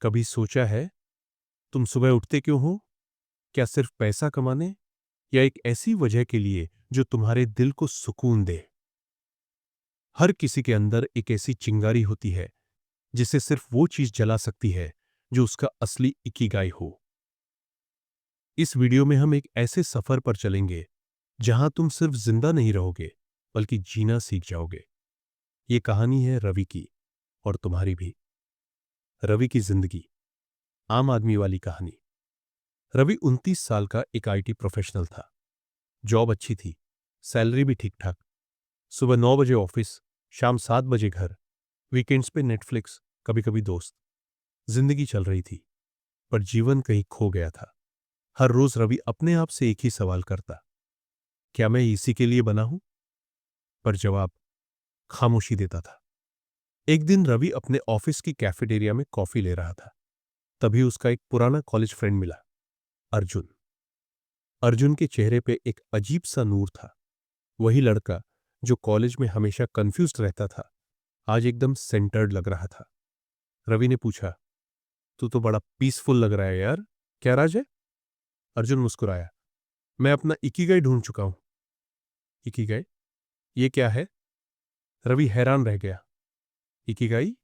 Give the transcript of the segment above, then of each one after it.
कभी सोचा है तुम सुबह उठते क्यों हो? क्या सिर्फ पैसा कमाने या एक ऐसी वजह के लिए जो तुम्हारे दिल को सुकून दे? हर किसी के अंदर एक ऐसी चिंगारी होती है जिसे सिर्फ वो चीज जला सकती है जो उसका असली इकिगाई हो। इस वीडियो में हम एक ऐसे सफर पर चलेंगे जहां तुम सिर्फ जिंदा नहीं रहोगे बल्कि जीना सीख जाओगे। ये कहानी है रवि की, और तुम्हारी भी। रवि की जिंदगी, आम आदमी वाली कहानी। रवि 29 साल का एक आईटी प्रोफेशनल था। जॉब अच्छी थी, सैलरी भी ठीक ठाक। सुबह 9 बजे ऑफिस, शाम 7 बजे घर। वीकेंड्स पे नेटफ्लिक्स, कभी कभी दोस्त। जिंदगी चल रही थी, पर जीवन कहीं खो गया था। हर रोज रवि अपने आप से एक ही सवाल करता, क्या मैं इसी के लिए बना हूं? पर जवाब खामोशी देता था। एक दिन रवि अपने ऑफिस की कैफेटेरिया में कॉफी ले रहा था। तभी उसका एक पुराना कॉलेज फ्रेंड मिला, अर्जुन। अर्जुन के चेहरे पे एक अजीब सा नूर था। वही लड़का जो कॉलेज में हमेशा कंफ्यूज्ड रहता था, आज एकदम सेंटर्ड लग रहा था। रवि ने पूछा, तू तो बड़ा पीसफुल लग रहा है यार, क्या राज है? अर्जुन मुस्कुराया, मैं अपना इकिगाई ढूंढ चुका हूं। इकिगाई? ये क्या है? रवि हैरान रह गया। इकिगाई?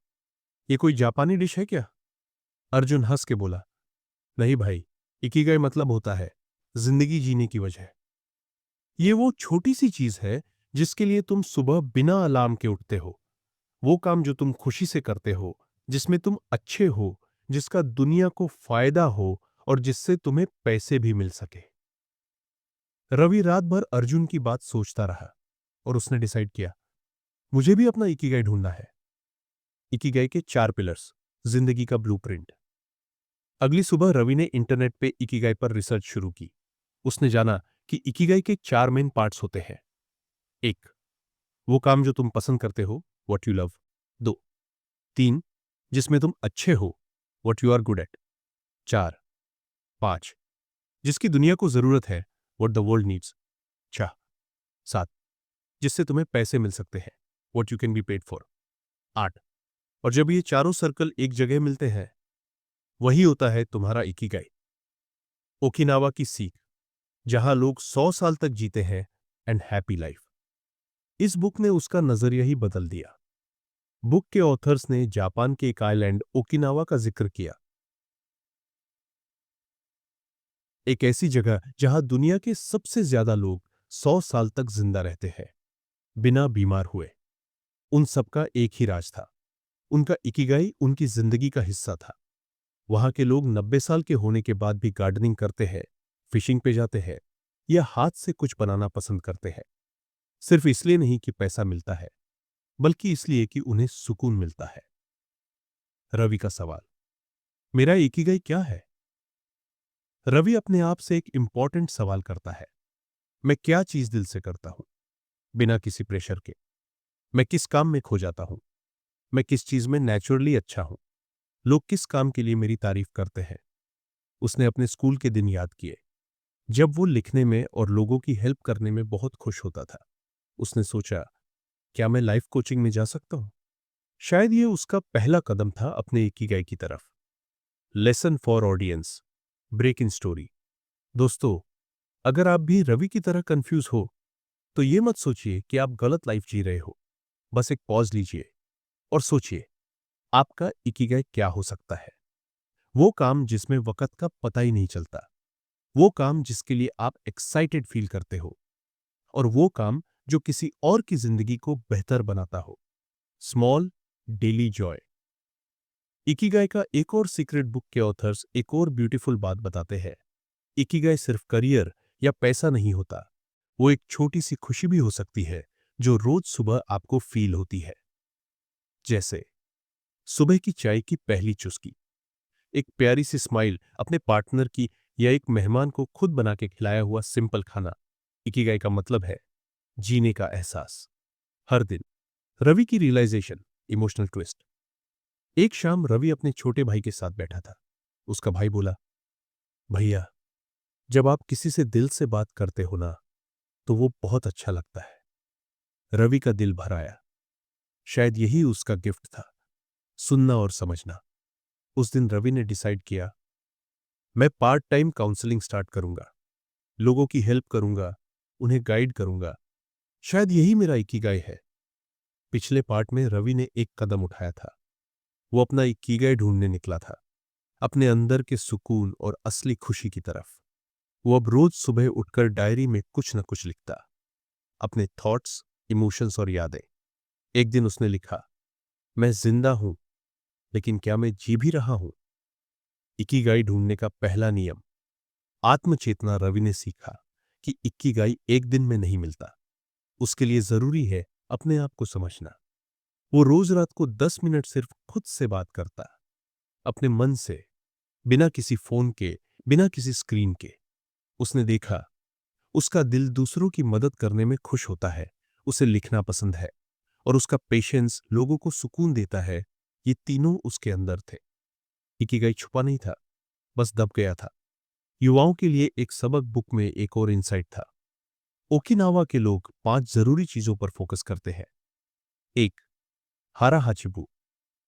ये कोई जापानी डिश है क्या? अर्जुन हंस के बोला, नहीं भाई, इकिगाई मतलब होता है जिंदगी जीने की वजह। ये वो छोटी सी चीज है जिसके लिए तुम सुबह बिना अलार्म के उठते हो। वो काम जो तुम खुशी से करते हो, जिसमें तुम अच्छे हो, जिसका दुनिया को फायदा हो और जिससे तुम्हें पैसे भी मिल सके। रवि रात भर अर्जुन की बात सोचता रहा और उसने डिसाइड किया, मुझे भी अपना इकिगाई ढूंढना है। इकिगाई के 4 पिलर्स, जिंदगी का ब्लूप्रिंट। अगली सुबह रवि ने इंटरनेट पे इकिगाई पर रिसर्च शुरू की। उसने जाना कि इकिगाई के 4 मेन पार्ट्स होते हैं। 1, वो काम जो तुम पसंद करते हो, व्हाट यू लव। 2, 3, जिसमें तुम अच्छे हो, what you are good at. 4, 5, जिसकी दुनिया को जरूरत है, व्हाट द वर्ल्ड नीड्स। 6, 7, जिससे तुम्हें पैसे मिल सकते हैं, what you can be paid for. 8, और जब ये चारों सर्कल एक जगह मिलते हैं, वही होता है तुम्हारा इकिगाई। ओकिनावा की सीख, जहां लोग 100 साल तक जीते हैं एंड हैप्पी लाइफ। इस बुक ने उसका नजरिया ही बदल दिया। बुक के ऑथर्स ने जापान के एक आइलैंड ओकिनावा का जिक्र किया, एक ऐसी जगह जहां दुनिया के सबसे ज्यादा लोग 100 साल तक जिंदा रहते हैं, बिना बीमार हुए। उन सबका एक ही राज था, उनका इकिगाई उनकी जिंदगी का हिस्सा था। वहां के लोग 90 साल के होने के बाद भी गार्डनिंग करते हैं, फिशिंग पे जाते हैं या हाथ से कुछ बनाना पसंद करते हैं। सिर्फ इसलिए नहीं कि पैसा मिलता है, बल्कि इसलिए कि उन्हें सुकून मिलता है। रवि का सवाल, मेरा इकिगाई क्या है? रवि अपने आप से एक इंपॉर्टेंट सवाल करता है, मैं क्या चीज दिल से करता हूं, बिना किसी प्रेशर के। मैं किस काम में खो जाता हूं, मैं किस चीज में नेचुरली अच्छा हूं, लोग किस काम के लिए मेरी तारीफ करते हैं। उसने अपने स्कूल के दिन याद किए, जब वो लिखने में और लोगों की हेल्प करने में बहुत खुश होता था। उसने सोचा, क्या मैं लाइफ कोचिंग में जा सकता हूं? शायद ये उसका पहला कदम था अपने इकिगाई की तरफ। Lesson for audience, break in story. दोस्तों, अगर आप भी रवि की तरह कंफ्यूज हो, तो ये मत सोचिए कि आप गलत लाइफ जी रहे हो। बस एक पॉज लीजिए और सोचिए, आपका इकिगाई क्या हो सकता है? वो काम जिसमें वक्त का पता ही नहीं चलता, वो काम जिसके लिए आप एक्साइटेड फील करते हो, और वो काम जो किसी और की जिंदगी को बेहतर बनाता हो। Small daily Joy. इकिगाई का एक और सीक्रेट बुक के ऑथर्स एक और ब्यूटीफुल बात बताते हैं, इकिगाई सिर्फ करियर या पैसा नहीं होता, वो एक छोटी सी खुशी भी हो सकती है जो रोज सुबह आपको फील होती है। जैसे सुबह की चाय की पहली चुस्की, एक प्यारी सी स्माइल अपने पार्टनर की, या एक मेहमान को खुद बना के खिलाया हुआ सिंपल खाना। इकिगाई का मतलब है जीने का एहसास। हर दिन रवि की रियलाइजेशन, इमोशनल ट्विस्ट। एक शाम रवि अपने छोटे भाई के साथ बैठा था। उसका भाई बोला, भैया, जब आप किसी से दिल से बात करते हो ना, तो वो बहुत अच्छा लगता है। रवि का दिल भर आया। शायद यही उसका गिफ्ट था, सुनना और समझना। उस दिन रवि ने डिसाइड किया, मैं पार्ट टाइम काउंसलिंग स्टार्ट करूंगा, लोगों की हेल्प करूंगा, उन्हें गाइड करूंगा। शायद यही मेरा इकिगाई है। पिछले पार्ट में रवि ने एक कदम उठाया था। वो अपना इकिगाई ढूंढने निकला था, अपने अंदर के सुकून और असली खुशी की तरफ। वो अब रोज सुबह उठकर डायरी में कुछ न कुछ लिखता, अपने थॉट्स, इमोशंस और यादें। एक दिन उसने लिखा, मैं जिंदा हूं, लेकिन क्या मैं जी भी रहा हूं? इकिगाई ढूंढने का पहला नियम। आत्मचेतना रवि ने सीखा कि इकिगाई एक दिन में नहीं मिलता। उसके लिए जरूरी है अपने आप को समझना। वो रोज रात को 10 मिनट सिर्फ खुद से बात करता, अपने मन से, बिना किसी फोन के, बिना किसी स्क्रीन के। उसने देखा, उसका दिल दूसरों की मदद करने में खुश होता है, उसे लिखना पसंद है, और उसका पेशेंस लोगों को सुकून देता है। ये तीनों उसके अंदर थे। इकिगाई छुपा नहीं था, बस दब गया था। युवाओं के लिए एक सबक बुक में एक और इंसाइट था। ओकिनावा के लोग 5 जरूरी चीजों पर फोकस करते हैं। 1. हारा हाचिबू,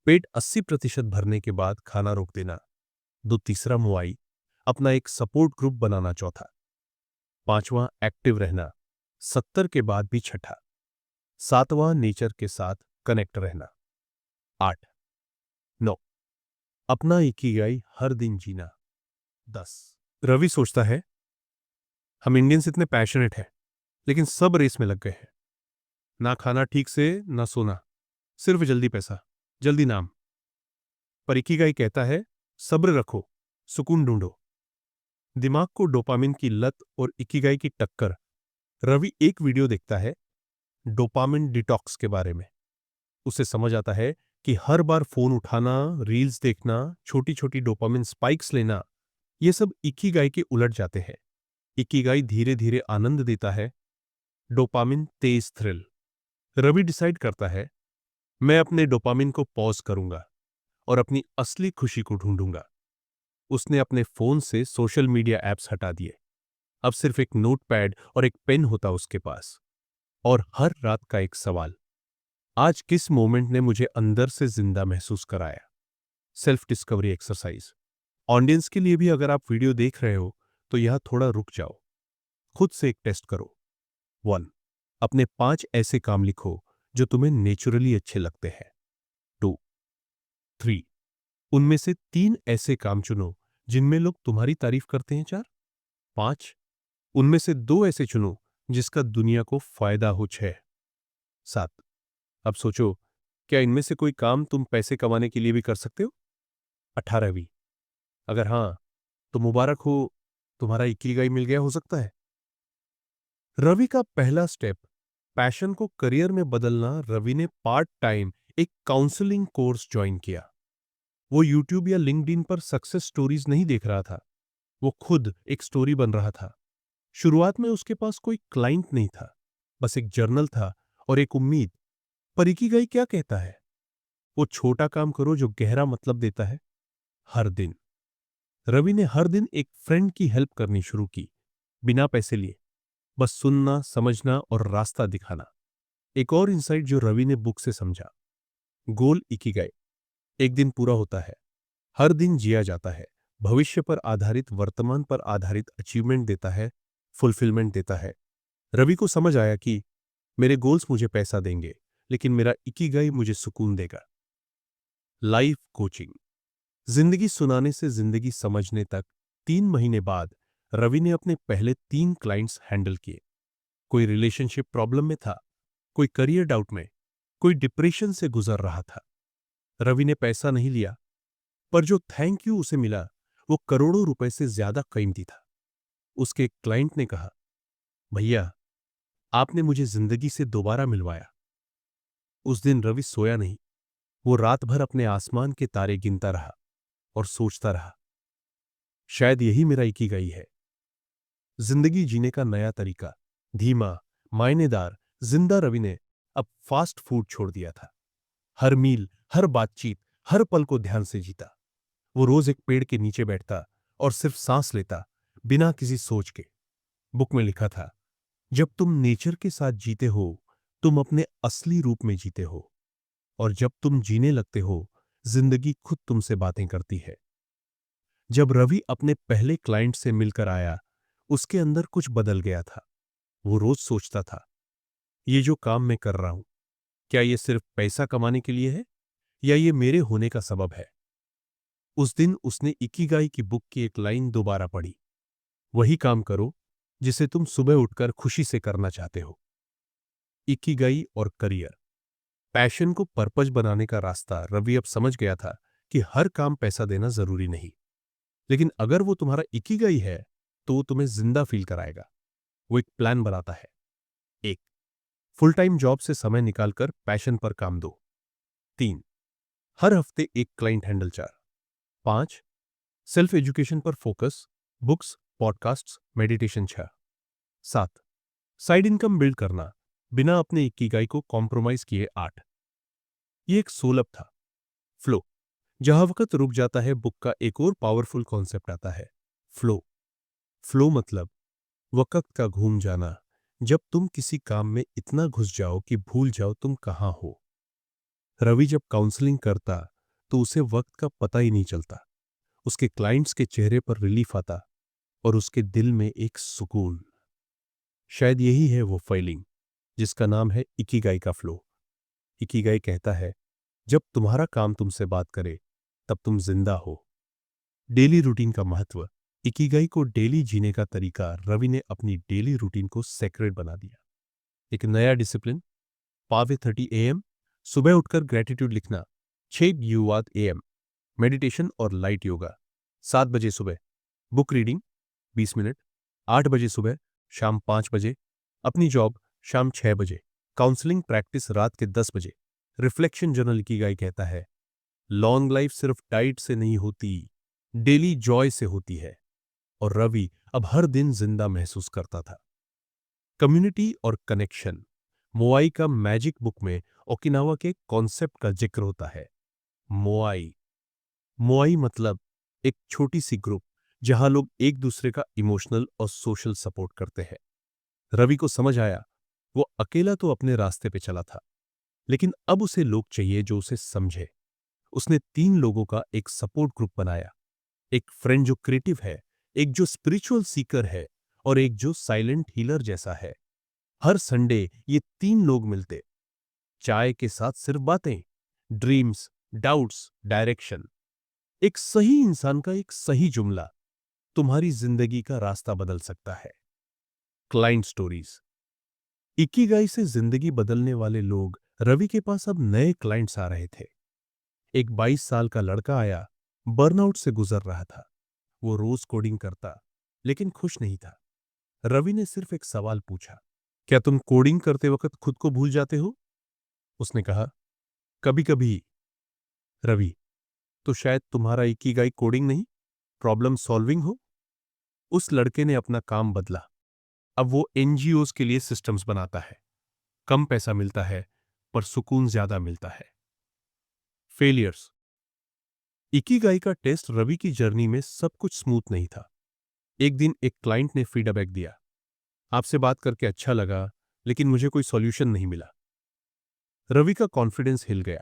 पेट 80% भरने के बाद खाना रोक देना। 2. तीसरा मुआई, अपना एक सपोर्ट ग्रुप बनाना। 4. 5वां एक्टिव रहना, 70 के बाद भी। 6. 7वां नेचर के साथ कनेक्ट रहना। 8. 9. अपना इकिगाई हर दिन जीना। 10. रवि सोचता है, हम इंडियंस इतने पैशनेट हैं, लेकिन सब रेस में लग गए हैं। ना खाना ठीक से, ना सोना, सिर्फ जल्दी पैसा, जल्दी नाम। पर इकिगाई कहता है, सब्र रखो, सुकून ढूंढो। दिमाग को डोपामिन की लत और इकिगाई की टक्कर। रवि एक वीडियो देखता है डोपामिन डिटॉक्स के बारे में। उसे समझ आता है कि हर बार फोन उठाना, रील्स देखना, छोटी छोटी डोपामिन स्पाइक्स लेना, ये सब इकिगाई के उलट जाते हैं। इकिगाई धीरे धीरे आनंद देता है, डोपामिन तेज थ्रिल। रवि डिसाइड करता है, मैं अपने डोपामिन को पॉज करूंगा और अपनी असली खुशी को ढूंढूंगा। उसने अपने फोन से सोशल मीडिया ऐप्स हटा दिए। अब सिर्फ एक नोटपैड और एक पेन होता उसके पास, और हर रात का एक सवाल, आज किस मोमेंट ने मुझे अंदर से जिंदा महसूस कराया? Self discovery exercise. ऑडियंस के लिए भी, अगर आप वीडियो देख रहे हो तो यहां थोड़ा रुक जाओ, खुद से एक टेस्ट करो। 1. अपने 5 ऐसे काम लिखो जो तुम्हें नेचुरली अच्छे लगते हैं। 2. 3. उनमें से 3 ऐसे काम चुनो जिनमें लोग तुम्हारी तारीफ करते हैं। 4. 5. उनमें से 2 ऐसे चुनो जिसका दुनिया को फायदा हो। 6. 7. अब सोचो, क्या इनमें से कोई काम तुम पैसे कमाने के लिए भी कर सकते हो? 18वीं, अगर हां, तो मुबारक हो, तुम्हारा इकिगाई मिल गया हो सकता है। रवि का पहला स्टेप, पैशन को करियर में बदलना। रवि ने पार्ट टाइम एक काउंसलिंग कोर्स ज्वाइन किया। वो यूट्यूब या लिंक्डइन पर सक्सेस स्टोरीज नहीं देख रहा था, वो खुद एक स्टोरी बन रहा था। शुरुआत में उसके पास कोई क्लाइंट नहीं था, बस एक जर्नल था और एक उम्मीद। पर इकिगाई क्या कहता है? वो छोटा काम करो जो गहरा मतलब देता है। हर दिन रवि ने हर दिन एक फ्रेंड की हेल्प करनी शुरू की, बिना पैसे लिए, बस सुनना, समझना और रास्ता दिखाना। एक और इंसाइट जो रवि ने बुक से समझा, गोल इकिगाई एक दिन पूरा होता है, हर दिन जिया जाता है, भविष्य पर आधारित, वर्तमान पर आधारित अचीवमेंट देता है, फुलफिलमेंट देता है। रवि को समझ आया कि मेरे गोल्स मुझे पैसा देंगे, लेकिन मेरा इकिगाई मुझे सुकून देगा। Life coaching. जिंदगी सुनाने से जिंदगी समझने तक। 3 महीने बाद रवि ने अपने पहले 3 क्लाइंट्स हैंडल किए। कोई रिलेशनशिप प्रॉब्लम में था, कोई करियर डाउट में, कोई डिप्रेशन से गुजर रहा था। रवि ने पैसा नहीं लिया, पर जो थैंक यू उसे मिला, वो करोड़ों रुपए से ज्यादा कीमती था। उसके एक क्लाइंट ने कहा, भैया, आपने मुझे जिंदगी से दोबारा मिलवाया। उस दिन रवि सोया नहीं। वो रात भर अपने आसमान के तारे गिनता रहा और सोचता रहा, शायद यही मेरा इकिगाई है। जिंदगी जीने का नया तरीका, धीमा, मायनेदार। जिंदा रवि ने अब फास्ट फूड छोड़ दिया था। हर मील, हर बातचीत, हर पल को ध्यान से जीता। वो रोज एक पेड़ के नीचे बैठता और सिर्फ सांस लेता, बिना किसी सोच के। बुक में लिखा था, जब तुम नेचर के साथ जीते हो, तुम अपने असली रूप में जीते हो। और जब तुम जीने लगते हो, जिंदगी खुद तुमसे बातें करती है। जब रवि अपने पहले क्लाइंट से मिलकर आया, उसके अंदर कुछ बदल गया था। वो रोज सोचता था, ये जो काम मैं कर रहा हूं, क्या ये सिर्फ पैसा कमाने के लिए है या ये मेरे होने का सबब है। उस दिन उसने इकिगाई की बुक की एक लाइन दोबारा पढ़ी, वही काम करो जिसे तुम सुबह उठकर खुशी से करना चाहते हो। इकिगाई और करियर, पैशन को पर्पज बनाने का रास्ता। रवि अब समझ गया था कि हर काम पैसा देना जरूरी नहीं, लेकिन अगर वो तुम्हारा इकिगाई है तो वो तुम्हें जिंदा फील कराएगा। वो एक प्लान बनाता है। एक, फुल टाइम जॉब से समय निकालकर पैशन पर काम दो। 3, हर हफ्ते एक क्लाइंट हैंडल। 4, 5, सेल्फ एजुकेशन पर focus, books, podcasts, meditation. 6, 7, side income build करना बिना अपने इकिगाई को कॉम्प्रोमाइज किए। 8, ये एक सोलप था, फ्लो। जहां वक्त रुक जाता है, बुक का एक और पावरफुल कॉन्सेप्ट आता है, फ्लो। फ्लो मतलब वक्त का घूम जाना, जब तुम किसी काम में इतना घुस जाओ कि भूल जाओ तुम कहां हो। रवि जब काउंसलिंग करता तो उसे वक्त का पता ही नहीं चलता। उसके क्लाइंट्स के चेहरे पर रिलीफ आता और उसके दिल में एक सुकून। शायद यही है वो फीलिंग जिसका नाम है इकिगाई का फ्लो। इकिगाई कहता है, जब तुम्हारा काम तुमसे बात करे तब तुम जिंदा हो। डेली रूटीन का महत्व, इकिगाई को डेली जीने का तरीका। रवि ने अपनी डेली रूटीन को सेक्रेट बना दिया। एक नया डिसिप्लिन, पावे 30 AM, सुबह उठकर ग्रेटिट्यूड लिखना। 6 युवात AM, मेडिटेशन और लाइट योगा। 7 बजे सुबह बुक रीडिंग 20 मिनट। 8 बजे सुबह, शाम 5 बजे अपनी जॉब, शाम 6 बजे काउंसलिंग प्रैक्टिस, रात के 10 बजे रिफ्लेक्शन जर्नल। की गाय कहता है, लॉन्ग लाइफ सिर्फ डाइट से नहीं होती, डेली जॉय से होती है। और रवि अब हर दिन जिंदा महसूस करता था। कम्युनिटी और कनेक्शन, मोआई का मैजिक बुक में ओकिनावा के कॉन्सेप्ट का जिक्र होता है। मोआई, मोआई मतलब एक छोटी सी ग्रुप जहां लोग एक दूसरे का इमोशनल और सोशल सपोर्ट करते हैं। रवि को समझ आया, वो अकेला तो अपने रास्ते पे चला था, लेकिन अब उसे लोग चाहिए जो उसे समझे। उसने 3 लोगों का एक सपोर्ट ग्रुप बनाया, एक फ्रेंड जो क्रिएटिव है, एक जो स्पिरिचुअल सीकर है और एक जो साइलेंट हीलर जैसा है। हर संडे ये 3 लोग मिलते, चाय के साथ सिर्फ बातें, ड्रीम्स, डाउट्स, डायरेक्शन। एक सही इंसान का एक सही जुमला तुम्हारी जिंदगी का रास्ता बदल सकता है। क्लाइंट स्टोरीज, इकिगाई से जिंदगी बदलने वाले लोग। रवि के पास अब नए क्लाइंट्स आ रहे थे। एक 22 साल का लड़का आया, बर्नआउट से गुजर रहा था। वो रोज कोडिंग करता, लेकिन खुश नहीं था। रवि ने सिर्फ एक सवाल पूछा, क्या तुम कोडिंग करते वक्त खुद को भूल जाते हो? उसने कहा, कभी कभी। रवि, तो शायद तुम्हारा इकिगाई कोडिंग नहीं, प्रॉब्लम सॉल्विंग हो। उस लड़के ने अपना काम बदला। अब वो एनजीओज के लिए सिस्टम्स बनाता है। कम पैसा मिलता है, पर सुकून ज्यादा मिलता है। फेलियर्स, इकिगाई का टेस्ट। रवि की जर्नी में सब कुछ स्मूथ नहीं था। एक दिन एक क्लाइंट ने फीडबैक दिया, आपसे बात करके अच्छा लगा, लेकिन मुझे कोई सॉल्यूशन नहीं मिला। रवि का कॉन्फिडेंस हिल गया।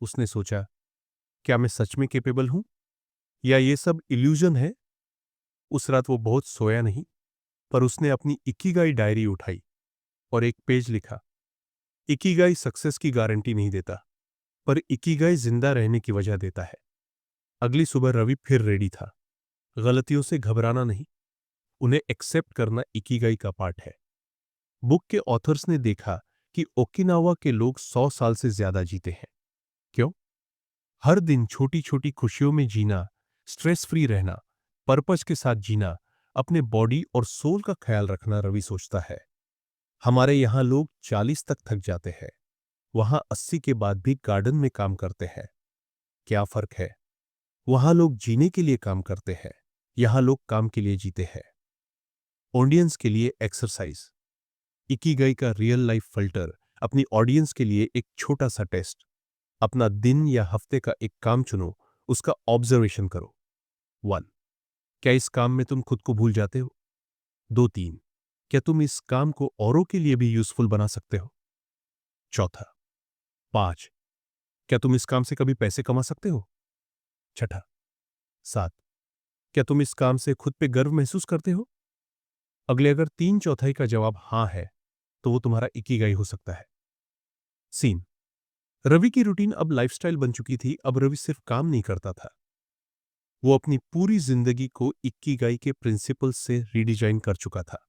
उसने सोचा, क्या मैं सच में कैपेबल हूं या ये सब इल्यूजन है? उस रात वो बहुत सोया नहीं, पर उसने अपनी इकिगाई डायरी उठाई और एक पेज लिखा। इकिगाई सक्सेस की गारंटी नहीं देता, पर इकिगाई जिंदा रहने की वजह देता है। अगली सुबह रवि फिर रेडी था। गलतियों से घबराना नहीं, उन्हें एक्सेप्ट करना इकिगाई का पार्ट है। बुक के ऑथर्स ने देखा कि ओकिनावा के लोग 100 साल से ज्यादा जीते हैं। क्यों? हर दिन छोटी छोटी खुशियों में जीना, स्ट्रेस फ्री रहना, पर्पस के साथ जीना, अपने बॉडी और सोल का ख्याल रखना। रवि सोचता है, हमारे यहां लोग 40 तक थक जाते हैं, वहां 80 के बाद भी गार्डन में काम करते हैं। क्या फर्क है? वहां लोग जीने के लिए काम करते हैं, यहां लोग काम के लिए जीते हैं। ऑडियंस के लिए एक्सरसाइज, इकिगाई का रियल लाइफ फिल्टर। अपनी ऑडियंस के लिए एक छोटा सा टेस्ट। अपना दिन या हफ्ते का एक काम चुनो, उसका ऑब्जर्वेशन करो। 1, क्या इस काम में तुम खुद को भूल जाते हो? 2, 3, क्या तुम इस काम को औरों के लिए भी यूजफुल बना सकते हो? चौथा, 5, क्या तुम इस काम से कभी पैसे कमा सकते हो? छठा। 7, क्या तुम इस काम से खुद पे गर्व महसूस करते हो? अगले अगर 3/4 का जवाब हां है, तो वो तुम्हारा इकिगाई हो सकता है। सीन। रवि की रूटीन अब लाइफस्टाइल बन चुकी थी। अब रवि सिर्फ काम नहीं करता था, वो अपनी पूरी जिंदगी को इक्कीगाई के प्रिंसिपल से रीडिजाइन कर चुका था।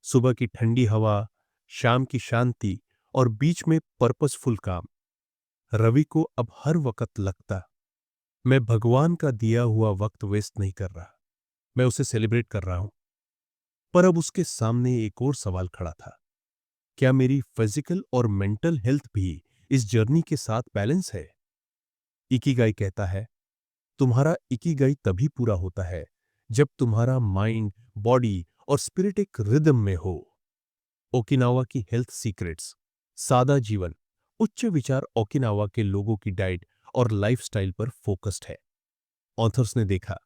सुबह की ठंडी हवा, शाम की शांति और बीच में पर्पसफुल काम। रवि को अब हर वक्त लगता, मैं भगवान का दिया हुआ वक्त वेस्ट नहीं कर रहा, मैं उसे सेलिब्रेट कर रहा हूं। पर अब उसके सामने एक और सवाल खड़ा था, क्या मेरी फिजिकल और मेंटल हेल्थ भी इस जर्नी के साथ बैलेंस है? इकिगाई कहता है, तुम्हारा इकिगाई तभी पूरा होता है जब तुम्हारा माइंड, बॉडी और स्पिरिट एक रिदम में हो। ओकिनावा की हेल्थ सीक्रेट्स। सादा जीवन, उच्च विचार ओकिनावा के लोगों की डाइट और लाइफस्टाइल पर फोकस्ड है। ऑथर्स ने देखा,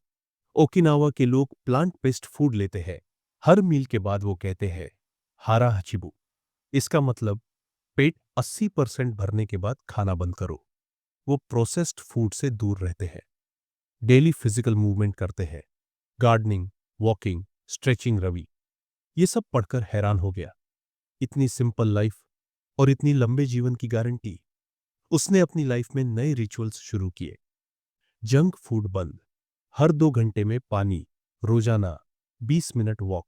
ओकिनावा के लोग प्लांट बेस्ड फूड लेते हैं। हर मील के बाद वो कहते हैं, हारा हचिबु। इसका मतलब पेट 80% भरने के बाद खाना बंद करो। वो प्रोसेस्ड फूड से दूर रहते हैं, डेली फिजिकल मूवमेंट करते हैं, गार्डनिंग, वॉकिंग, स्ट्रेचिंग। रवि ये सब पढ़कर हैरान हो गया, इतनी सिंपल लाइफ और इतनी लंबे जीवन की गारंटी। उसने अपनी लाइफ में नए रिचुअल्स शुरू किए। जंक फूड बंद, हर 2 घंटे में पानी, रोजाना 20 मिनट वॉक,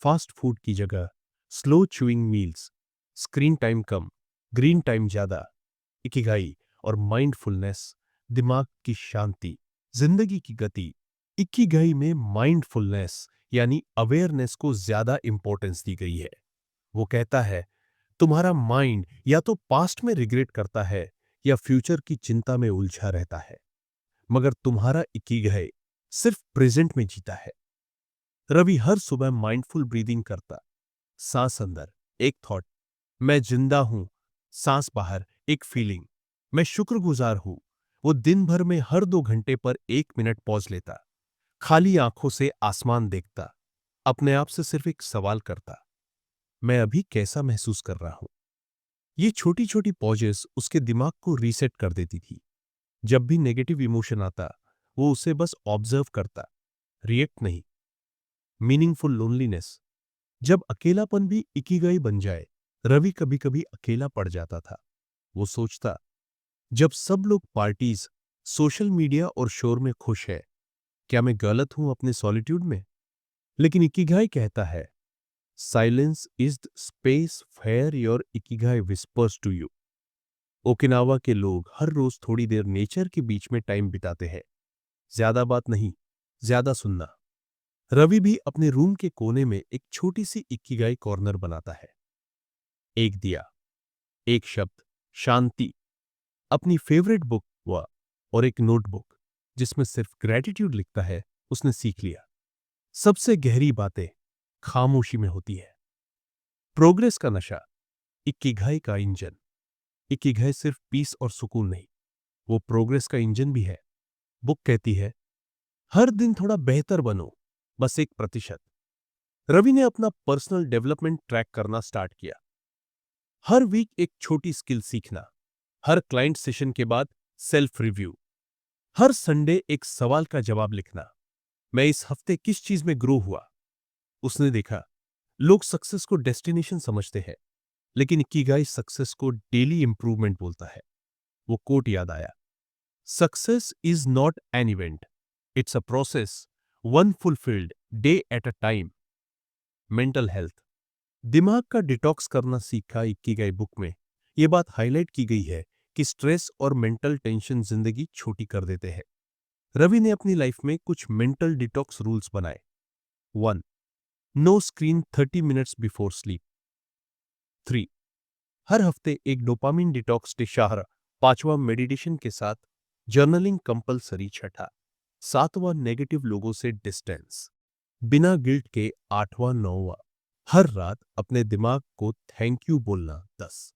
फास्ट फूड की जगह slow chewing meals, screen time कम, ग्रीन टाइम ज्यादा। इकिगाई और माइंडफुलनेस, दिमाग की शांति, जिंदगी की गति। इकिगाई में माइंडफुलनेस यानी अवेयरनेस को ज्यादा इंपॉर्टेंस दी गई है। वो कहता है, तुम्हारा माइंड या तो पास्ट में रिग्रेट करता है या फ्यूचर की चिंता में उलझा रहता है, मगर तुम्हारा इकिगाई सिर्फ प्रेजेंट में जीता है। रवि हर सुबह माइंडफुल ब्रीदिंग करता, सांस अंदर एक थॉट, मैं जिंदा हूं, सांस बाहर एक फीलिंग, मैं शुक्रगुजार हूं। वो दिन भर में हर 2 घंटे पर 1 मिनट पॉज लेता, खाली आंखों से आसमान देखता, अपने आप से सिर्फ एक सवाल करता, मैं अभी कैसा महसूस कर रहा हूं। ये छोटी छोटी पॉजेस उसके दिमाग को रीसेट कर देती थी। जब भी नेगेटिव इमोशन आता, वो उसे बस ऑब्जर्व करता, रिएक्ट नहीं। मीनिंगफुल लोनलीनेस, जब अकेलापन भी इकिगाई बन जाए। रवि कभी कभी अकेला पड़ जाता था। वो सोचता, जब सब लोग पार्टीज, सोशल मीडिया और शोर में खुश है, क्या मैं गलत हूं अपने सॉलिट्यूड में? लेकिन इकिगाई कहता है, silence is the space where your ikigai whispers to you. Okinawa के लोग हर रोज थोड़ी देर नेचर के बीच में टाइम बिताते हैं, ज्यादा बात नहीं, ज्यादा सुनना। रवि भी अपने रूम के कोने में एक छोटी सी इकिगाई कॉर्नर बनाता है। एक दिया, एक शब्द, शांति, अपनी फेवरेट बुक हुआ और एक नोटबुक जिसमें सिर्फ ग्रेटिट्यूड लिखता है। उसने सीख लिया, सबसे गहरी बातें खामोशी में होती है। प्रोग्रेस का नशा, इकिगाई का इंजन। इकिगाई सिर्फ पीस और सुकून नहीं, वो प्रोग्रेस का इंजन भी है। बुक कहती है, हर दिन थोड़ा बेहतर बनो, बस 1%। रवि ने अपना पर्सनल डेवलपमेंट ट्रैक करना स्टार्ट किया। हर वीक एक छोटी स्किल सीखना, हर क्लाइंट सेशन के बाद सेल्फ रिव्यू, हर संडे एक सवाल का जवाब लिखना, मैं इस हफ्ते किस चीज में ग्रो हुआ। उसने देखा, लोग सक्सेस को डेस्टिनेशन समझते हैं, लेकिन इकिगाई सक्सेस को डेली इंप्रूवमेंट बोलता है। वो कोट याद आया, success is not an event, it's a process, one fulfilled day at a time. Mental health, दिमाग का डिटॉक्स करना सीखा। इकिगाई बुक में यह बात हाईलाइट की गई है कि स्ट्रेस और मेंटल टेंशन जिंदगी छोटी कर देते हैं। रवि ने अपनी लाइफ में कुछ मेंटल डिटॉक्स रूल्स बनाए। 1, no screen 30 minutes before sleep. 3, हर हफ्ते एक डोपामिन डिटॉक्स डे। शाहर 5वां मेडिटेशन के साथ जर्नलिंग कंपलसरी। छठा, 7वां नेगेटिव लोगों से डिस्टेंस बिना गिल्ट के। 8वां 9वां, हर रात अपने दिमाग को थैंक यू बोलना। 10,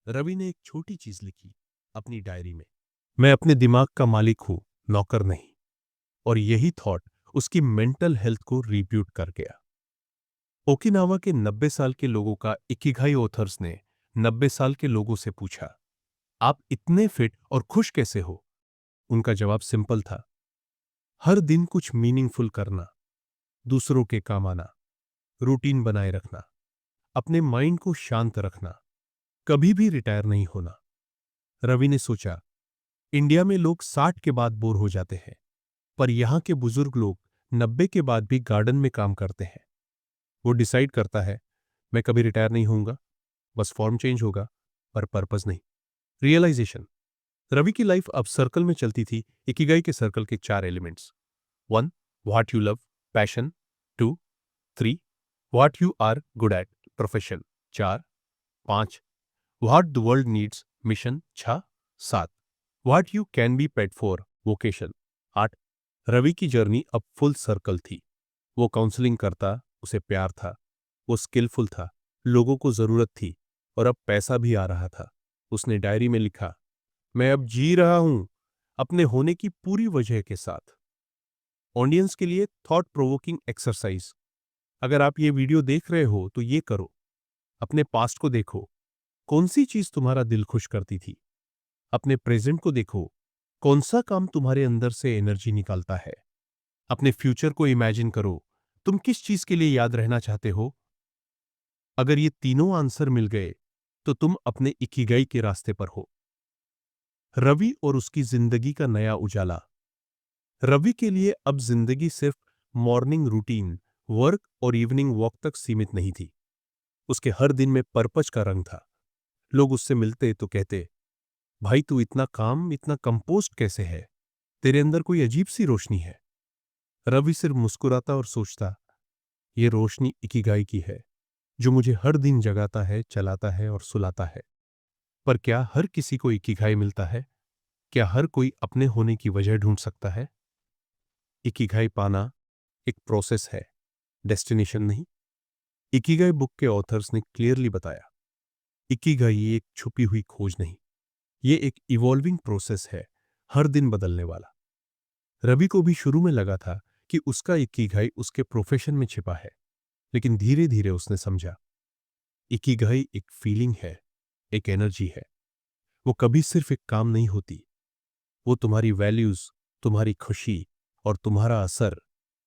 रवि ने एक छोटी चीज लिखी अपनी डायरी में, मैं अपने दिमाग का मालिक हूं, नौकर नहीं। और यही थॉट उसकी मेंटल हेल्थ को रिब्यूट कर गया। ओकिनावा के 90 साल के लोगों का इकिगाई ऑथर्स ने 90 साल के लोगों से पूछा, आप इतने फिट और खुश कैसे हो? उनका जवाब सिंपल था, हर दिन कुछ मीनिंगफुल करना, दूसरों के काम आना, रूटीन बनाए रखना, अपने माइंड को शांत रखना, कभी भी रिटायर नहीं होना। रवि ने सोचा, इंडिया में लोग 60 के बाद बोर हो जाते हैं, पर यहां के बुजुर्ग लोग 90 के बाद भी गार्डन में काम करते हैं। वो डिसाइड करता है, मैं कभी रिटायर नहीं होऊंगा, बस फॉर्म चेंज होगा, पर पर्पस नहीं। रियलाइजेशन। रवि की लाइफ अब सर्कल में चलती थी, इकिगाई के सर्कल के 4 elements. 1. What you love, passion. 2. 3. What you are good at, profession. 4. 5. What the world needs, mission. 6. 7. What you can be paid for, vocation. 8. Ravi की जर्नी अब फुल सर्कल थी। वो काउंसलिंग करता, उसे प्यार था, वो स्किलफुल था, लोगों को जरूरत थी, और अब पैसा भी आ रहा था। उसने डायरी में लिखा, मैं अब जी रहा हूं अपने होने की पूरी वजह के साथ। ऑडियंस के लिए थॉट प्रोवोकिंग एक्सरसाइज। अगर आप ये वीडियो देख रहे हो तो ये करो, अपने पास्ट को देखो, कौन सी चीज तुम्हारा दिल खुश करती थी। अपने प्रेजेंट को देखो, कौन सा काम तुम्हारे अंदर से एनर्जी निकालता है। अपने फ्यूचर को इमेजिन करो, तुम किस चीज के लिए याद रहना चाहते हो। अगर ये तीनों आंसर मिल गए तो तुम अपने इकिगाई के रास्ते पर हो। रवि और उसकी जिंदगी का नया उजाला। रवि के लिए अब जिंदगी सिर्फ मॉर्निंग रूटीन, वर्क और इवनिंग वॉक तक सीमित नहीं थी। उसके हर दिन में पर्पज का रंग था। लोग उससे मिलते तो कहते, भाई तू इतना काम, इतना कंपोस्ट कैसे है? तेरे अंदर कोई अजीब सी रोशनी है। रवि सिर्फ मुस्कुराता और सोचता, ये रोशनी इकिगाई की है, जो मुझे हर दिन जगाता है, चलाता है और सुलाता है। पर क्या हर किसी को इकिगाई मिलता है? क्या हर कोई अपने होने की वजह ढूंढ सकता है? इकिगाई पाना एक प्रोसेस है, डेस्टिनेशन नहीं। इकिगाई बुक के ऑथर्स ने क्लियरली बताया, इकिगाई एक छुपी हुई खोज नहीं, ये एक इवॉल्विंग प्रोसेस है, हर दिन बदलने वाला। रवि को भी शुरू में लगा था कि उसका इकिगाई उसके प्रोफेशन में छिपा है, लेकिन धीरे धीरे उसने समझा, इकिगाई एक फीलिंग है, एक एनर्जी है। वो कभी सिर्फ एक काम नहीं होती, वो तुम्हारी वैल्यूज, तुम्हारी खुशी और तुम्हारा असर,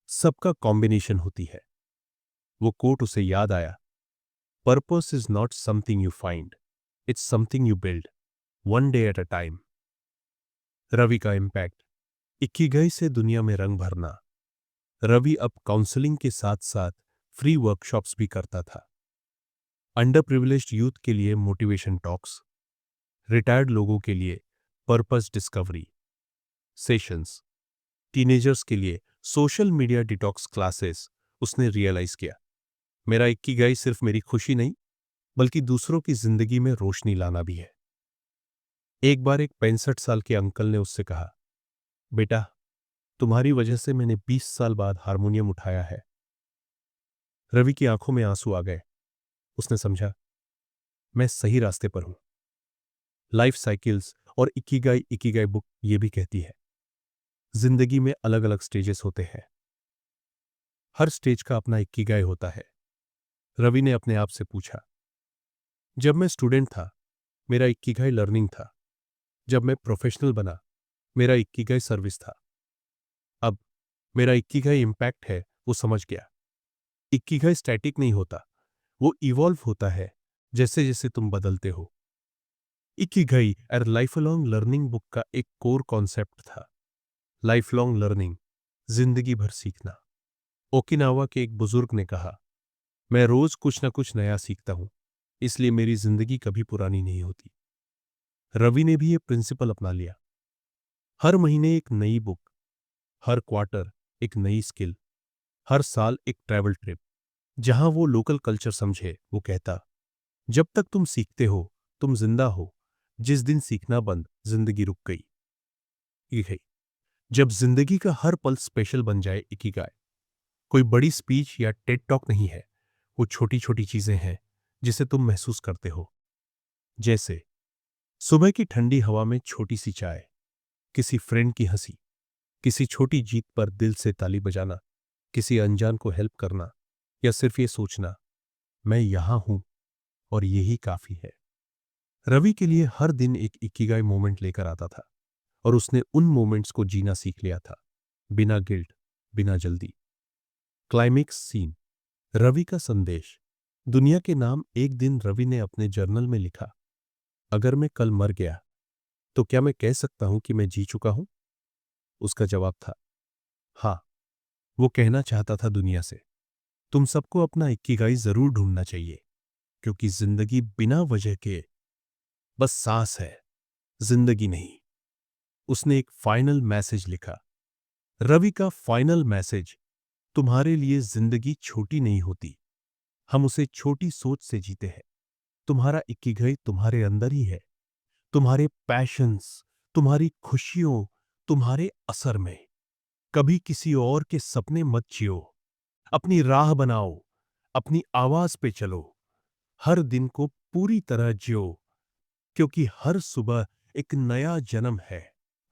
सबका कॉम्बिनेशन होती है। वो कोट उसे याद आया, purpose is not something you find, it's something you build, one day at a time. Ravi का इम्पैक्ट। इकिगाई से दुनिया में रंग भरना। रवि अब काउंसलिंग के साथ साथ फ्री वर्कशॉप्स भी करता था। अंडर प्रिविलेज्ड यूथ के लिए मोटिवेशन टॉक्स, रिटायर्ड लोगों के लिए पर्पस डिस्कवरी सेशंस, टीनेजर्स के लिए सोशल मीडिया डिटॉक्स क्लासेस। उसने रियलाइज किया, मेरा इकिगाई सिर्फ मेरी खुशी नहीं, बल्कि दूसरों की जिंदगी में रोशनी लाना भी है। एक बार एक 65 साल के अंकल ने उससे कहा, बेटा, तुम्हारी वजह से मैंने 20 साल बाद हारमोनियम उठाया है। रवि की आंखों में आंसू आ गए। उसने समझा, मैं सही रास्ते पर हूं। लाइफ साइकिल्स और इकिगाई इकिगाई बुक ये भी कहती है, जिंदगी में अलग अलग स्टेजेस होते हैं, हर स्टेज का अपना इकिगाई होता है। रवि ने अपने आप से पूछा, जब मैं स्टूडेंट था, मेरा इकिगाई लर्निंग था। जब मैं प्रोफेशनल बना, मेरा इकिगाई सर्विस था। अब मेरा इकिगाई इम्पैक्ट है, वो समझ गया। इकिगाई स्टैटिक नहीं होता, वो इवॉल्व होता है जैसे जैसे तुम बदलते हो। इकिगाई और लाइफ लॉन्ग लर्निंग बुक का एक कोर कॉन्सेप्ट था, लाइफ लॉन्ग लर्निंग, जिंदगी भर सीखना। ओकिनावा के एक बुजुर्ग ने कहा, मैं रोज कुछ ना कुछ नया सीखता हूं, इसलिए मेरी जिंदगी कभी पुरानी नहीं होती। रवि ने भी ये प्रिंसिपल अपना लिया, हर महीने एक नई बुक, हर क्वार्टर एक नई स्किल, हर साल एक ट्रैवल ट्रिप, जहां वो लोकल कल्चर समझे। वो कहता, जब तक तुम सीखते हो तुम जिंदा हो, जिस दिन सीखना बंद, जिंदगी रुक गई। इकिगाई। जब जिंदगी का हर पल स्पेशल बन जाए, इकिगाई कोई बड़ी स्पीच या टेड टॉक नहीं है, वो छोटी छोटी चीजें हैं जिसे तुम महसूस करते हो। जैसे सुबह की ठंडी हवा में छोटी सी चाय, किसी फ्रेंड की हंसी, किसी छोटी जीत पर दिल से ताली बजाना, किसी अनजान को हेल्प करना, या सिर्फ ये सोचना, मैं यहां हूं और यही काफी है। रवि के लिए हर दिन एक इकिगाई मोमेंट लेकर आता था और उसने उन मोमेंट्स को जीना सीख लिया था, बिना गिल्ट, बिना जल्दी। Climax scene. रवि का संदेश। दुनिया के नाम। एक दिन रवि ने अपने जर्नल में लिखा, अगर मैं कल मर गया तो क्या मैं कह सकता हूं कि मैं जी चुका हूं? उसका जवाब था हाँ। वो कहना चाहता था दुनिया से, तुम सबको अपना इकिगाई जरूर ढूंढना चाहिए, क्योंकि जिंदगी बिना वजह के बस सांस है, जिंदगी नहीं। उसने एक फाइनल मैसेज लिखा। रवि का फाइनल मैसेज, तुम्हारे लिए जिंदगी छोटी नहीं होती, हम उसे छोटी सोच से जीते हैं। तुम्हारा इकिगाई तुम्हारे अंदर ही है, तुम्हारे पैशंस, तुम्हारी खुशियों, तुम्हारे असर में। कभी किसी और के सपने मत जियो, अपनी राह बनाओ, अपनी आवाज पे चलो, हर दिन को पूरी तरह जियो, क्योंकि हर सुबह एक नया जन्म है।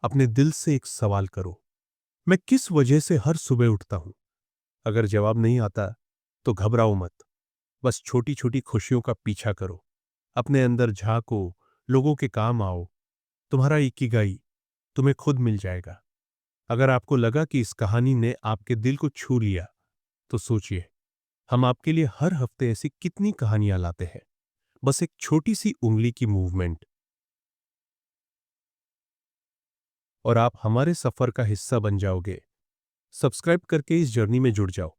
अपने दिल से एक सवाल करो, मैं किस वजह से हर सुबह उठता हूं? अगर जवाब नहीं आता तो घबराओ मत, बस छोटी छोटी खुशियों का पीछा करो, अपने अंदर झांको, लोगों के काम आओ। तुम्हारा इकिगाई तुम्हें खुद मिल जाएगा। अगर आपको लगा कि इस कहानी ने आपके दिल को छू लिया, तो सोचिए, हम आपके लिए हर हफ्ते ऐसी कितनी कहानियां लाते हैं। बस एक छोटी सी उंगली की मूवमेंट, और आप हमारे सफर का हिस्सा बन जाओगे। सब्सक्राइब करके इस जर्नी में जुड़ जाओ।